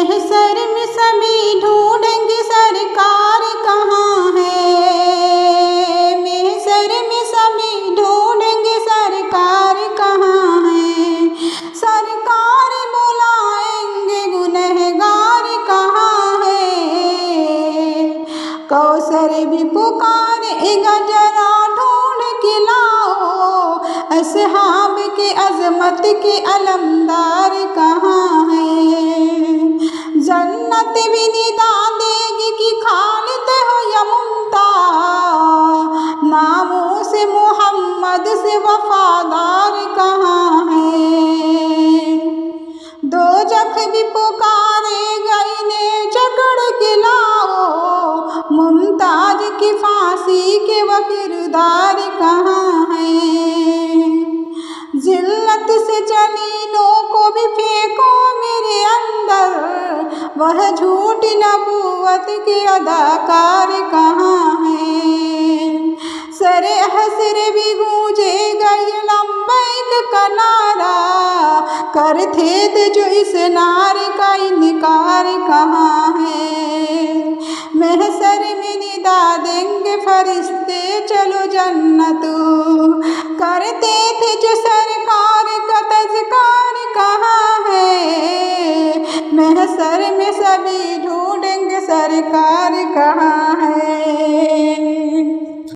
محشر میں سبھی ڈھونڈیں گے سرکار کہاں ہے، محشر میں سبھی ڈھونڈیں گے سرکار کہاں ہے، سرکار بلائیں گے گنہگار کہاں ہے، کوثر بھی پکارے گا ذرا ڈھونڈ کے لاؤ، اصحاب کے عظمت کے علمدار کہاں ہیں، جنت بھی ندا دے گی کہ خالد ہو یا ممتاز، ناموس محمد سے وفادار کہاں ہے، دوزخ بھی پکارے گا انہیں جکڑ کے لاؤ، ممتاز کی پھانسی کے وہ کردار کہاں ہیں، ذلت سے جنینوں کو بھی پھینکو میرے اندر، وہ جھوٹ نبوت کے اداکار کہاں ہیں، سر حشر بھی گونجے گا یہ لبیک کا نعرہ، کرتے تھے جو اس نعرے کا انکار کہاں ہے، محشر میں ندا دیں گے فرشتے چلو جنت، کرتے